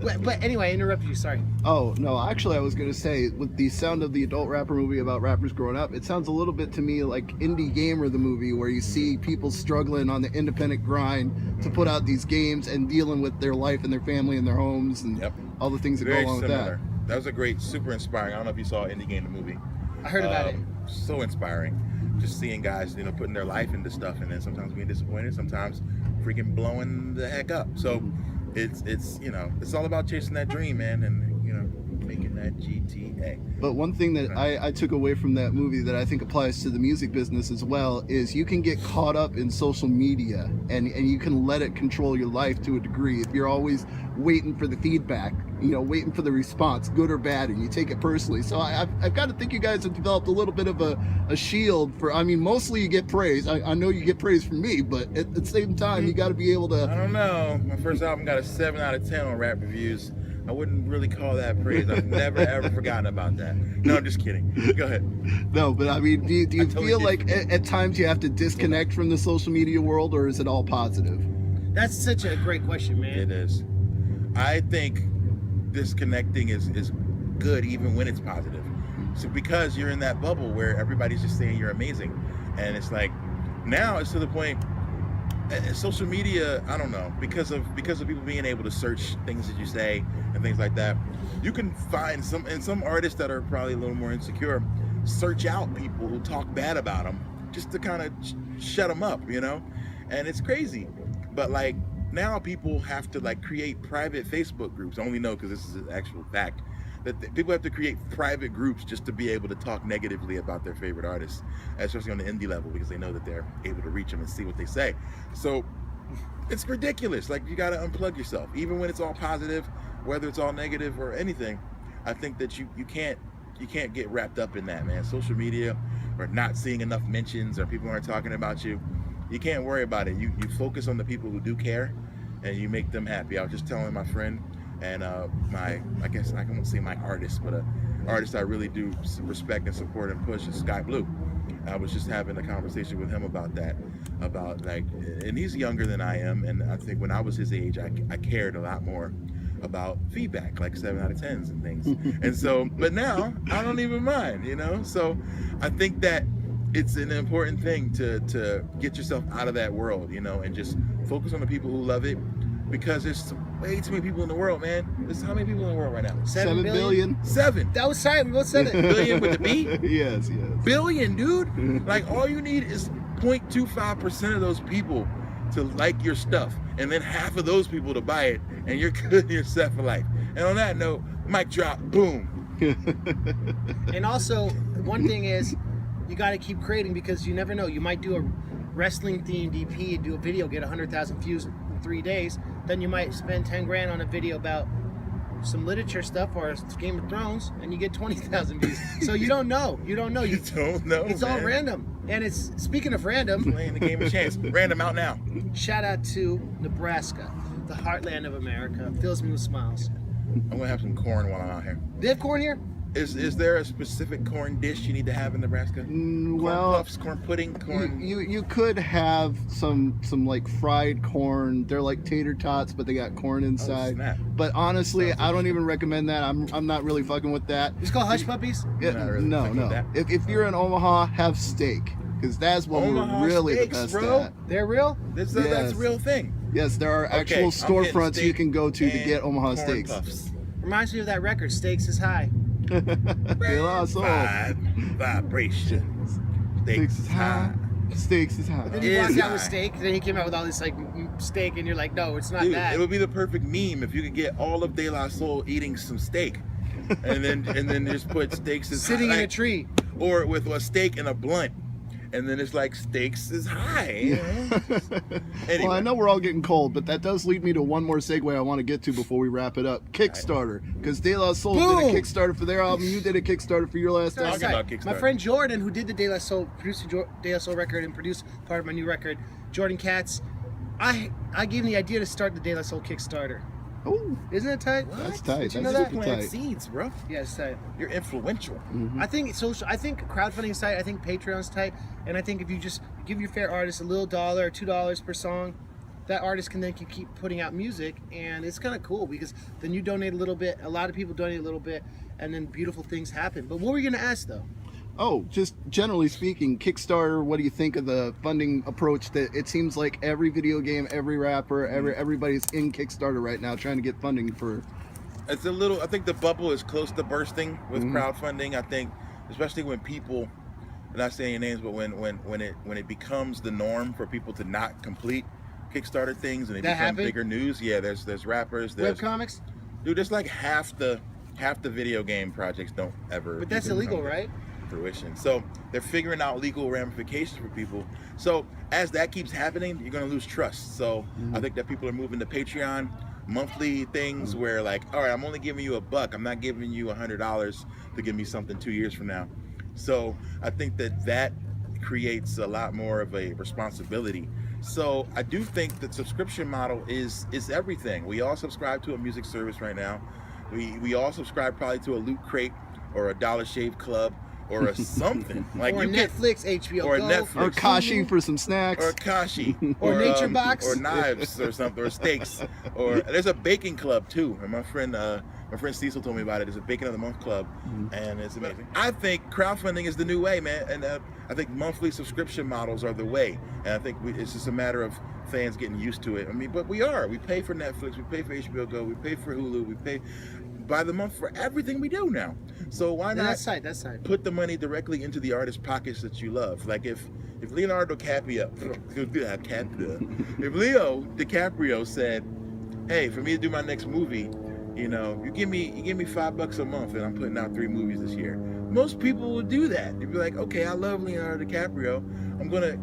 But anyway, I interrupted you. Sorry. Oh, no, actually, I was going to say, with the sound of the adult rapper movie about rappers growing up, it sounds a little bit to me like Indie Gamer, the movie, where you see people struggling on the independent grind to put out these games and dealing with their life and their family and their homes and all the things that go along with that. That was a great, super inspiring. I don't know if you saw Indie Game, the movie. I heard about it. So inspiring. Just seeing guys, putting their life into stuff and then sometimes being disappointed, sometimes freaking blowing the heck up. So it's all about chasing that dream, man, and making that GTA. But one thing that I took away from that movie that I think applies to the music business as well is you can get caught up in social media and you can let it control your life to a degree. If you're always waiting for the feedback, waiting for the response, good or bad, and you take it personally. So I've got to think you guys have developed a little bit of a shield for, mostly you get praise. I know you get praise from me, but at the same time, you got to be able to... I don't know. My first album got a 7 out of 10 on rap reviews. I wouldn't really call that praise. I've never ever forgotten about that. No, I'm just kidding. Go ahead. No, but do you totally feel like at times you have to disconnect from the social media world, or is it all positive? That's such a great question, man. It is. I think disconnecting is good even when it's positive. So because you're in that bubble where everybody's just saying you're amazing, and it's like now it's to the point. Social media, I don't know, because of people being able to search things that you say and things like that, you can find some artists that are probably a little more insecure search out people who talk bad about them just to kind of shut them up, and it's crazy. But like now people have to like create private Facebook groups. I only know because this is an actual fact that people have to create private groups just to be able to talk negatively about their favorite artists, especially on the indie level, because they know that they're able to reach them and see what they say. So it's ridiculous. Like, you got to unplug yourself, even when it's all positive, whether it's all negative or anything. I think that you can't get wrapped up in that, man. Social media, or not seeing enough mentions, or people aren't talking about you. You can't worry about it. You focus on the people who do care, and you make them happy. I was just telling my friend, and I guess I won't say my artist, but an artist I really do respect and support and push is Sky Blue. I was just having a conversation with him about that, and he's younger than I am, and I think when I was his age, I cared a lot more about feedback, like 7 out of 10s and things. And so, but now I don't even mind, So I think that it's an important thing to get yourself out of that world, and just focus on the people who love it. Because there's way too many people in the world, man. There's how many people in the world right now? 7 billion? 7. That was right. We both said it. Billion with the B? Yes. Billion, dude. Like, all you need is 0.25% of those people to like your stuff, and then half of those people to buy it, and you're good, you're set for life. And on that note, mic drop, boom. And also, one thing is, you got to keep creating, because you never know. You might do a wrestling themed EP and do a video, get 100,000 views in 3 days. Then you might spend 10 grand on a video about some literature stuff or Game of Thrones, and you get 20,000 views. So you don't know. You don't know. You don't know. It's all random. And it's, speaking of random, playing the game of chance. Random out now. Shout out to Nebraska, the heartland of America. Fills me with smiles. I'm gonna have some corn while I'm out here. They have corn here? Is there a specific corn dish you need to have in Nebraska? Corn puffs, corn pudding, corn. You could have some like fried corn. They're like tater tots, but they got corn inside. But honestly, I don't even recommend that. I'm not really fucking with that. It's called hush puppies. No. If you're in Omaha, have steak, because that's what we're really steaks, the best bro. at. They're real. That's a real thing. Yes, there are actual storefronts you can go to get Omaha steaks. Puffs. Reminds me of that record, Stakes is High. Vibrations. Stakes is high. Stakes is high. Then he walked out with steak. Then he came out with all this like steak, and you're like, no, it's not that. It would be the perfect meme if you could get all of De La Soul eating some steak, and then just put Stakes is sitting high, in a tree, or with a steak and a blunt. And then it's like Stakes is high. Anyway. Well, I know we're all getting cold, but that does lead me to one more segue I want to get to before we wrap it up. Kickstarter, because De La Soul did a Kickstarter for their album. You did a Kickstarter for your last album. Talking about Kickstarter. My friend Jordan, who did the De La Soul, produced the De La Soul record and produced part of my new record, Jordan Katz, I gave him the idea to start the De La Soul Kickstarter. Oh, isn't that tight? What? That's tight. Did you That's know super that? Plant tight. seeds, bro. Yeah, it's tight. You're influential. Mm-hmm. I think social. I think crowdfunding's tight. I think Patreon's tight. And I think if you just give your favorite artist $1 or $2 per song, that artist can then keep putting out music, and it's kind of cool because then you donate a little bit, a lot of people donate a little bit, and then beautiful things happen. But what were you going to ask though? Oh, just generally speaking, Kickstarter, what do you think of the funding approach? That it seems like every video game, every rapper, everybody's in Kickstarter right now trying to get funding for. It's a little, I think the bubble is close to bursting with crowdfunding. I think, especially when people, I'm not saying names, but when it becomes the norm for people to not complete Kickstarter things and it becomes bigger news. Yeah, there's rappers, there's webcomics. Dude, there's like half the video game projects don't ever. But that's illegal, right? Fruition. So they're figuring out legal ramifications for people. So as that keeps happening, you're going to lose trust. So I think that people are moving to Patreon monthly things where like, all right, I'm only giving you $1. I'm not giving you $100 to give me something 2 years from now. So I think that creates a lot more of a responsibility. So I do think the subscription model is everything. We all subscribe to a music service right now. We all subscribe probably to a Loot Crate or a Dollar Shave Club or a something like or you Netflix, HBO or Go, Netflix, or Kashi for some snacks, or Kashi, or Nature Box, or knives or something, or steaks, or there's a baking club too. And my friend Cecil told me about it. There's a Bacon of the Month club, and it's amazing. I think crowdfunding is the new way, man, and I think monthly subscription models are the way. And I think it's just a matter of fans getting used to it. I mean, but we pay for Netflix, we pay for HBO Go, we pay for Hulu, we pay by the month for everything we do now. So why not that side. Put the money directly into the artist pockets that you love? Like if Leonardo DiCaprio, if Leo DiCaprio said, hey, for me to do my next movie, you know, you give me $5 a month and I'm putting out 3 movies this year. Most people would do that. They'd be like, okay, I love Leonardo DiCaprio. I'm gonna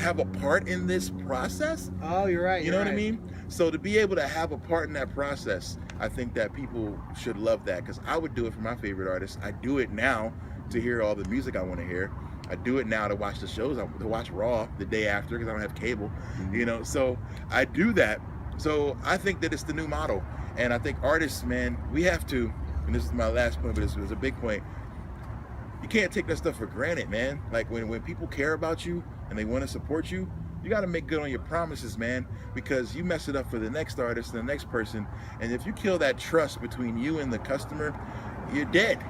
have a part in this process. Oh, you're right. You know what I mean? So to be able to have a part in that process, I think that people should love that, because I would do it for my favorite artists. I do it now to hear all the music I want to hear. I do it now to watch the shows, to watch Raw the day after because I don't have cable, you know. So I do that. So I think that it's the new model, and I think artists, man, we have to. And this is my last point, but this was a big point. You can't take that stuff for granted, man. Like when people care about you and they want to support you, you got to make good on your promises, man, because you mess it up for the next artist and the next person. And if you kill that trust between you and the customer, you're dead,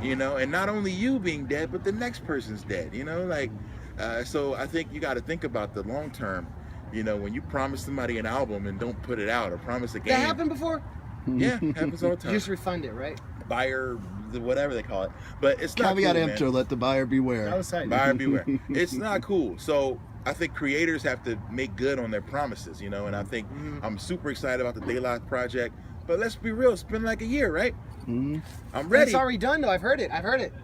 you know. And not only you being dead, but the next person's dead, you know. Like, so I think you got to think about the long term. You know, when you promise somebody an album and don't put it out, or promise a game. That happened before? Yeah, happens all the time. You just refund it, right? Buyer, whatever they call it. But it's not caveat cool, emptor, man. let the buyer beware. Buyer beware. It's not cool. So I think creators have to make good on their promises, you know, and I think I'm super excited about the Daylight project. But let's be real, it's been like a year, right? I'm ready. It's already done though. I've heard it.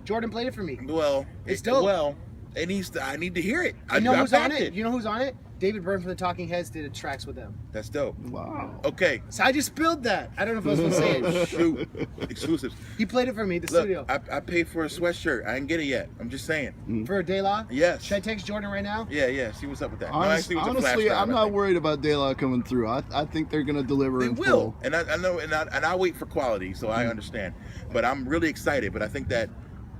Jordan played it for me. Well, it's dope. Well, I need to hear it. You know who's on it? You know who's on it? David Byrne from the Talking Heads did tracks with them. That's dope. Wow. Okay. So I just spilled that. I don't know if I was gonna say it. Shoot. Exclusives. He played it for me, the Look, studio. I paid for a sweatshirt. I didn't get it yet. I'm just saying. For a De La? Yes. Should I text Jordan right now? Yeah. See what's up with that. Honestly, I'm not worried about De La coming through. I think they're gonna deliver. They in will. full. And I know, and I wait for quality, so I understand. But I'm really excited. But I think that,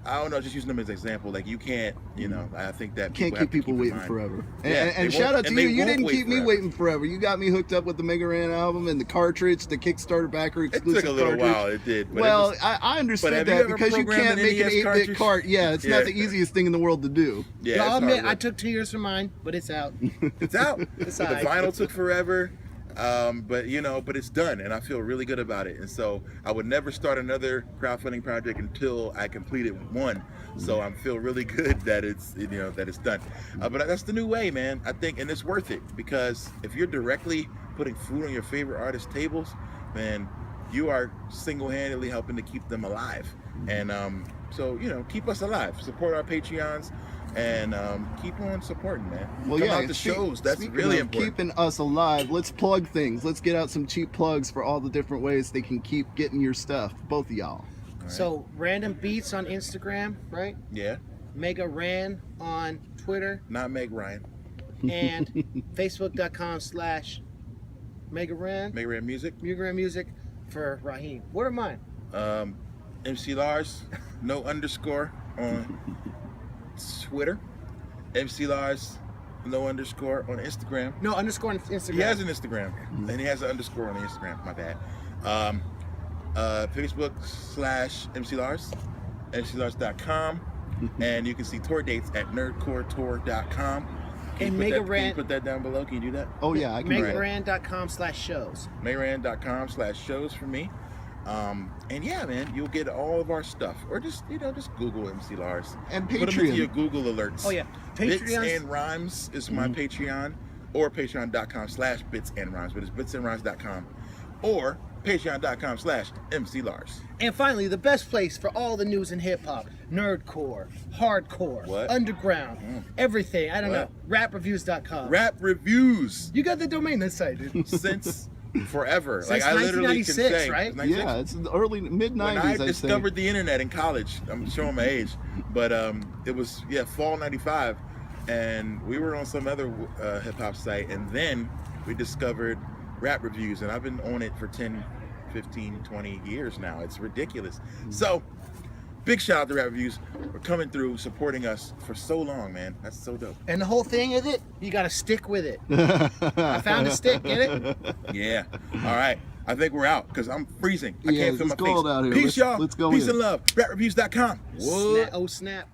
I don't know, just using them as an example, like you can't, you know, I think that can't keep people waiting forever. And they shout out won't- to you. and they You won't didn't wait keep me forever. waiting forever. You got me hooked up with the MegaManFan album and the cartridge, the Kickstarter backer It exclusive took a little cartridge. while, it did. But Well, it was, I understood have you that ever because you programmed can't an make an NES 8-bit cartridge? cart. Yeah, it's not Yeah. the easiest thing in the world to do. yeah, Y'all it's hard admit, I work. took 2 years for mine, but it's out. It's out. It's The all right. vinyl took forever, but you know, but it's done, and I feel really good about it. And so I would never start another crowdfunding project until I completed one. So I feel really good that it's, you know, that it's done. But that's the new way, man. I think, and it's worth it, because if you're directly putting food on your favorite artists' tables, then you are single-handedly helping to keep them alive. And so, you know, keep us alive. Support our Patreons. And keep on supporting, man. Well, Come yeah, out to shows. That's speaking really of important. keeping us alive, let's plug things. Let's get out some cheap plugs for all the different ways they can keep getting your stuff. Both of y'all. So, Random Beats on Instagram, right? Yeah, Mega Ran on Twitter, not Meg Ryan. and Facebook.com/Mega Ran. Meg Ryan Music. Mega Ran Music for Raheem. What are mine? MC Lars, no underscore on Twitter. MC Lars no underscore on Instagram. No underscore on Instagram. He has an Instagram, and he has an underscore on the Instagram. My bad. Facebook / MC Lars, mclars.com, and you can see tour dates at nerdcoretour.com. And Can you put that down below? Can you do that? Oh yeah, I can. do that. MegaManFan.com/shows. MegaManFan.com/shows for me. And yeah, man, you'll get all of our stuff, or just Google MC Lars And Put them into Patreon. your Google alerts. Oh yeah, Bits Patreon. and Rhymes is my Patreon, or patreon.com/bitsandrhymes, but it's bitsandrhymes.com, or patreon.com/MC Lars. And finally, the best place for all the news in hip hop, nerdcore, hardcore, What? underground, everything. I don't What? know. Rapreviews.com. Rap reviews You got the domain this side, dude. since forever. Since like I literally can 1996, say, right? 96. Yeah, it's the early mid When '90s. I I say. discovered the internet in college, I'm showing my age, but it was fall '95, and we were on some other hip hop site, and then we discovered Rap Reviews, and I've been on it for 10, 15, 20 years now. It's ridiculous. So big shout out to Rap Reviews for coming through, supporting us for so long, man. That's so dope. And the whole thing is it, you got to stick with it. I found a stick, get it? Yeah. All right. I think we're out because I'm freezing. I Yeah, can't feel my it's cold face. out here. Peace, Let's- y'all. let's go Peace in. and love. RapReviews.com. Snap, oh snap.